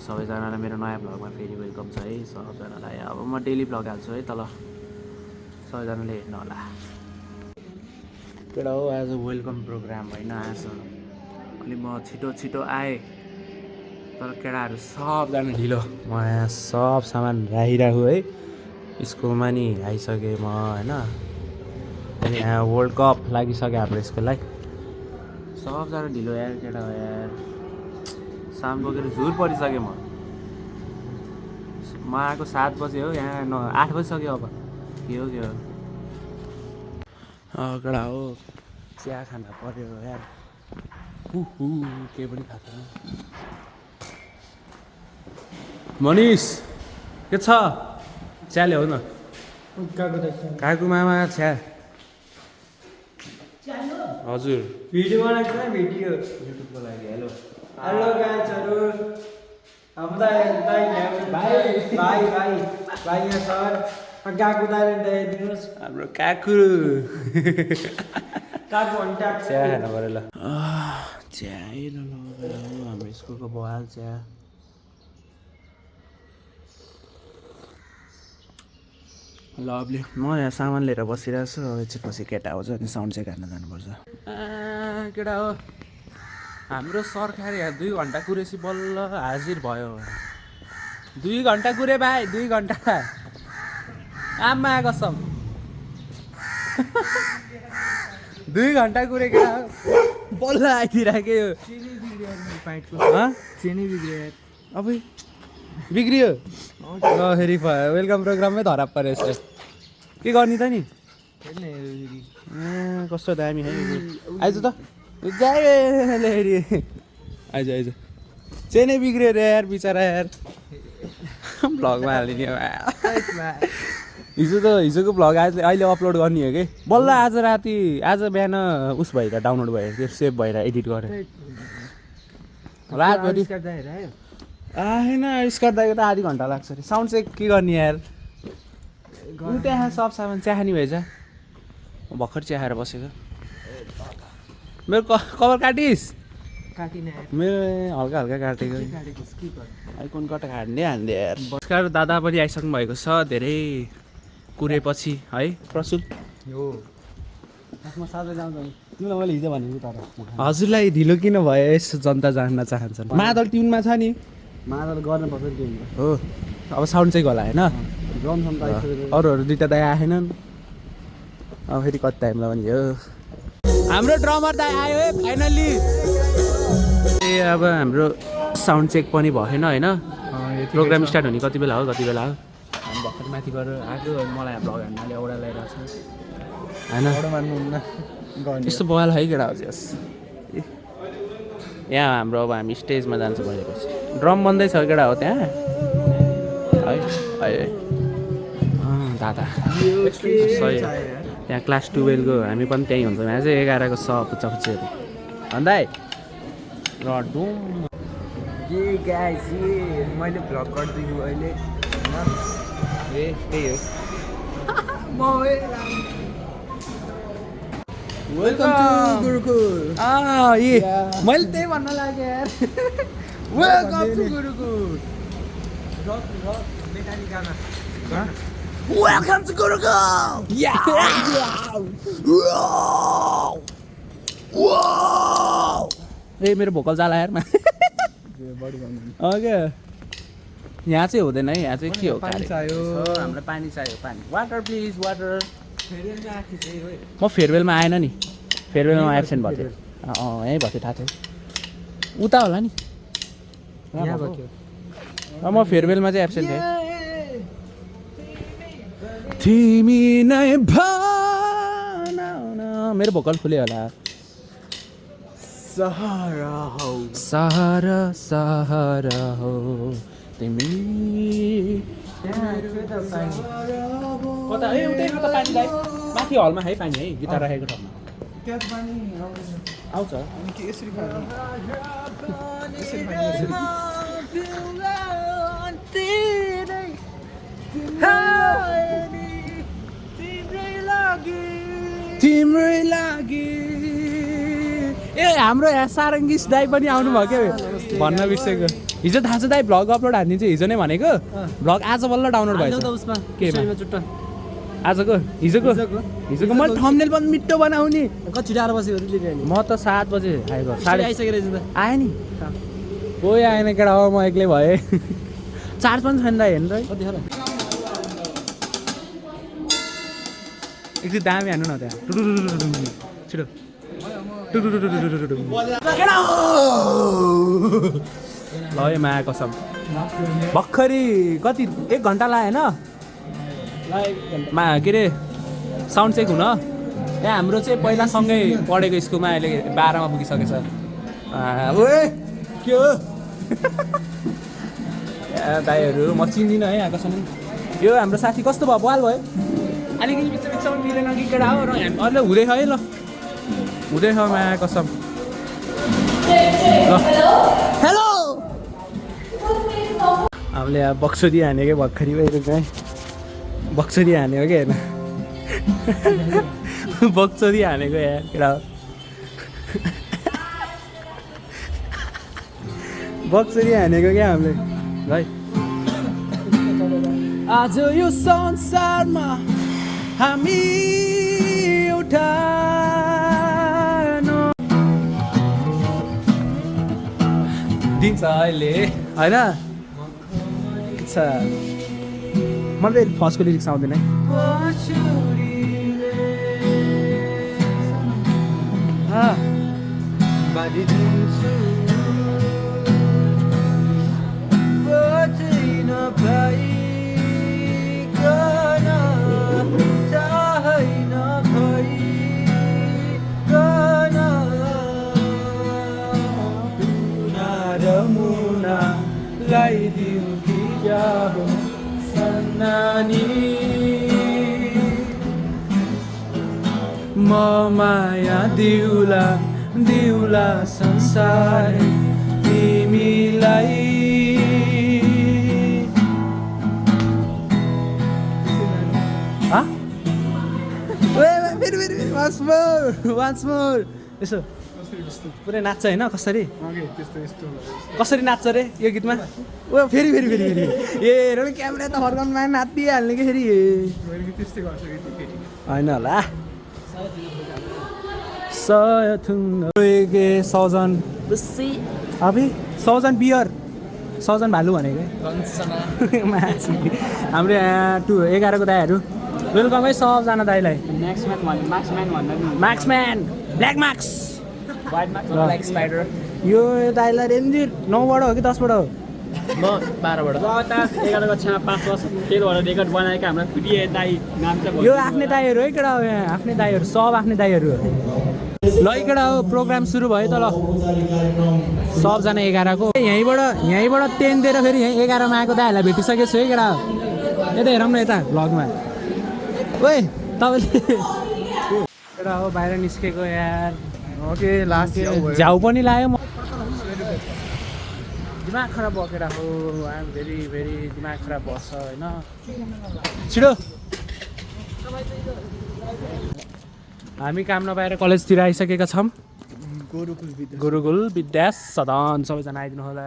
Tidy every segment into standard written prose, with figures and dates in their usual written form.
सबैजनालाई मेरो नयाँ भ्लगमा फेरि वेलकम छ है सबैजनालाई। अब म डेली भ्लग हाल्छु है, तल सबैजनाले हेर्नु होला। केटा हो आज वेलकम प्रोग्राम होइन, आज अनि म छिटो आएँ तर केटाहरू सबजना ढिलो। म यहाँ सब सामान राखिरहेको है, स्कुलमा नि आइसकेँ म होइन। अनि यहाँ वर्ल्ड कप लागिसक्यो हाम्रो स्कुललाई, सबजना ढिलो यार केटा हो यार। सामान बोकेर झुर परिसकेँ म आएको 7 बजे हो, यहाँ 8 बजिसक्यो। अब के हो केटा हो, चिया खाना पर्यो यार। केही पनि खाएको छैन। मनिष के छ? चिया ल्याऊ न। काकु मामा चिया। हजुर भिडियो बनाएको छ, भिडियो युट्युबको लागि। हेलो हेलो गाइजहरु, हाम्रो भाइ यहाँ सर काकु दाइले दिनुहोस्। हाम्रो काकु भन्टा चिया खानु पऱ्यो ल। चिया हाम्रो स्कुलको बहाल चिया। लभली। म यहाँ सामान लिएर बसिरहेको छु। एकछिन पछि केटा आउँछ अनि साउन्ड चेक हान्न जानुपर्छ। केटा हो, हाम्रो सरकार यहाँ 2 घन्टा कुरेपछि बल्ल हाजिर भयो। 2 घन्टा कुरे भाइ, 2 घन्टा आमा कसम। 2 घन्टा कुरे केटा बल्ल आइदिइराख्यो। चिनी बिग्रियो अब बिग्रियो ल। फेरि वेलकम प्रोग्राममै धरा पऱ्यो यसले। के गर्ने त नि? कस्तो दामी है। आइज त आइज चेनै बिग्रियो रे यार, बिचरा यार। भ्लगमा हालिदिने हिजोको भ्लग अहिले अपलोड गर्ने हो कि बल्ल आज राति, आज बिहान उस भएर डाउनलोड भयो, त्यो सेभ भएर एडिट गरेँ रातभरि। आएन स्कट दाइको त आधी घन्टा लाग्छ अरे। साउन्ड चाहिँ के गर्ने यार। त्यहाँ सब सामान चिया खाने भएछ। म भर्खर चिया खाएर बसेको। मेरो कभर काटिस्? मेरो हल्का काटेको। आइकोन कता हान्दै यार। नमस्कार, दादा पनि आइसक्नु भएको छ धेरै कुरेपछि है। प्रसुल मैले हिजो भनेको तर हजुरलाई ढिलो किन भयो यसो जनता जान्न चाहन्छन्। मादल ट्युनमा छ नि, मादल गर्नुपर्छ के हो। अब साउन्ड चाहिँ होला होइन। अरूहरू 2टा दाइ आएनन्। अब फेरि कति टाइम लाग्यो। हाम्रो ड्रमर दाइ आयो है फाइनल्ली। अब हाम्रो साउन्ड चेक पनि भएन होइन। प्रोग्राम स्टार्ट हुने कति बेला हो हामी भर्खर माथि गएर आएको। मलाई भ्लग हान्नाले औडा ल्याइरहेको छ होइन। यस्तो बवाल है केटा हजुर। यहाँ हाम्रो अब हामी स्टेजमा जान्छ भनेपछि ड्रम बन्दैछ केटा हो त्यहाँ है। दादा सही। त्यहाँ क्लास 12को हामी पनि त्यहीँ हुन्छौँ। यहाँ चाहिँ 11को छ पुच्चापुच्चीहरू भन्दा मैले भ्लग गर्दैछु अहिले। त्यही हो। Welcome to Gurukul. मैले त्यही भन्न लागेँ यार। Welcome to Gurukul. Welcome to Gurukulam! Yeah! Wow! ए मेरो भोकल जाला यार। ओके यहाँ चाहिँ हुँदैन है। यहाँ चाहिँ के हो? पानी चाहियो। हामीलाई पानी चाहियो। पानी वाटर प्लिज वाटर। म फेयरवेलमा आएन नि। फेयरवेलमा एब्सेन्ट भएको थियो। यहीँ भएको थियो, थाहा थियो। उता होला नि। म फेयरवेलमा चाहिँ एब्सेन्ट थिएँ। तिमी नै भन। मेरो भोकल खुल्यो होला। सहारा हो तिमी। कता ए उतै त पानी दाइ माथि हलमा है। पानी है गिटार राखेको ठाउँमा आउँछ। तिम्रै लागि। ए हाम्रो यहाँ सारङ्गिस दाइ पनि आउनु भयो क्या, भन्न बिर्सेको। हिजो थाहा छ दाइ भ्लग अपलोड हानिदिन्छु हिजो नै भनेको भ्लग आज बल्ल डाउनलोड भएछ उसमा केमा? चुट्टा आजको हिजोको मैले थम्बनेल पनि मिठो बनाउने कति छिटो आएर बसेको लिएर म त 7 बजे आएको साढे आइसकेर रहेछ त आएँ नि कोही आएन केटा हो म एक्लै भएँ चार्ज पनि छैन दाइ हेर्नु त कति छ र एकचोटि दामी हान्नु न त्यहाँ छिटो केटा हो ल है माया कसम भर्खरै कति 1 घन्टा लाग्यो होइन के अरे साउन्ड चेक हुन त्यहाँ हाम्रो चाहिँ पहिला सँगै पढेको स्कुलमा अहिले 12मा पुगिसकेछ ओए के हो दाइहरू म चिन्दिनँ है आकाशमा यो हाम्रो साथी कस्तो भयो बवाल भयो अलिकति बिचमा मिलेन कि केटा हो र अहिले हुँदैछ है ल हुँदैछ माया कसम हेलो हामीले अब बक्सोदी हानेकै भर्खरी भइरहेको है बक्सोदी हानेको कि होइन बक्सोदी हानेको यार केटा बक्सोदी हानेको क्या हामीले है आज यो संसारमा हामी एउटा दिन्छ अहिले होइन मलाई फर्स्टको लिरिक्स आउँदैन है लगाइदिउँ कि क्या हो सन्नानी म माया दिउला दिउला संसार तिमीलाई वान्स मोर यसो पुरै नाच्छ होइन कसरी कसरी नाच्छ रे यो गीतमा ओ फेरि ए हेर क्यामेरा त फर्काउनुमा नाचिहाल्ने कि फेरि होइन होला सौजन अबे सौजन बियर सौजन भालु भनेको हाम्रो यहाँ 11 को दाइहरू वेलकम है सबजना दाइलाई म्याक्सम्यान ब्ल्याक मार्क्स ब्ल्याक स्पाइडर यो दाइलाई रेन्जिर 9बाट हो कि 10बाट हो म 12बाट लगातार 11 कक्षामा 5 वर्ष फेल भएर रेकर्ड बनाएका हाम्रो प्रिय दाइ नाम चाहिँ यो आफ्नै दाइहरू है केटा हो यहाँ आफ्नै दाइहरू सब आफ्नै दाइहरू हो ल केटा हो प्रोग्राम सुरु भयो त ल सबजना 11 को यहीँबाट 10 दिएर फेरि यहीँ 11 मा आएको दाइहरूलाई भेटिसकेको छु है केटा हो यता हेरौँ न यता भ्लगमा ओए तपाईँले केटा हो बाहिर निस्केको यार ओके लास्ट झ्याउ पनि लाग्यो म दिमाग खराब भयो केटा हो आम भेरी भेरी दिमाग खराब बस्छ होइन छिटो हामी काम नपाएर कलेजतिर आइसकेका छौँ गुरुकुल विद्या सदन सबैजना आइदिनु होला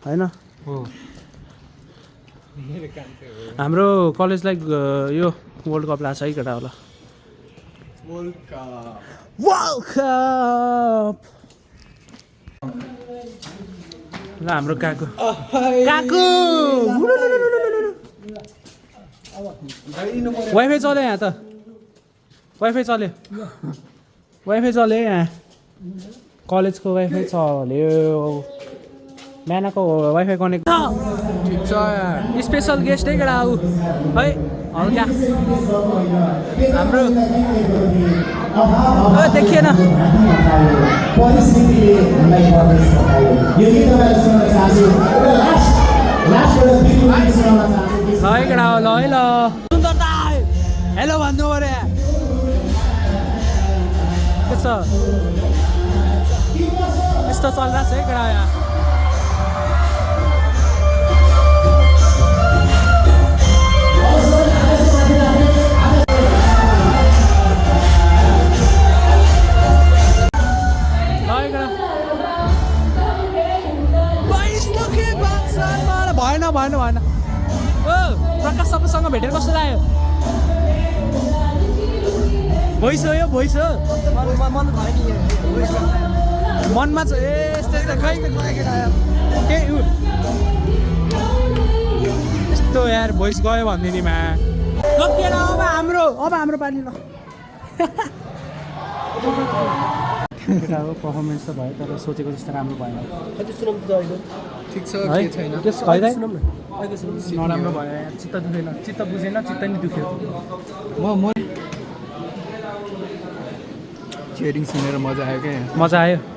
होइन हाम्रो कलेजलाई यो वर्ल्ड कप लाग्छ है केटा होला वर्ल्ड कप ल हाम्रो काकु वाइफाई चल्यो यहाँ त वाइफाई चल्यो यहाँ कलेजको वाइफाई चल्यो बिहानको वाइफाई कनेक्ट ठिक छ स्पेसल गेस्ट है केटा आऊ है हल्का हाम्रो देखिएन है केटा हो ल है ल सुन्दरता हेलो भन्नु पऱ्यो यस्तो चलिरहेको छ है केटा यहाँ भएन भएन ओ प्रकाश सबैसँग भेटेर कस्तो लाग्यो भोइस हो यो भोइस हो मनमा छ ए यस्तो खै के यस्तो यार भोइस गयो भनिदिनीमा लगिएर अब हाम्रो पाली ल केटाको पर्फर्मेन्स त भयो तर सोचेको जस्तो राम्रो भएन ठिक छ के छैन नराम्रो भयो यार चित्त दुखेन चित्त बुझेन चित्त नि दुख्यो म चियरिङ सुनेर मजा आयो क्या मजा आयो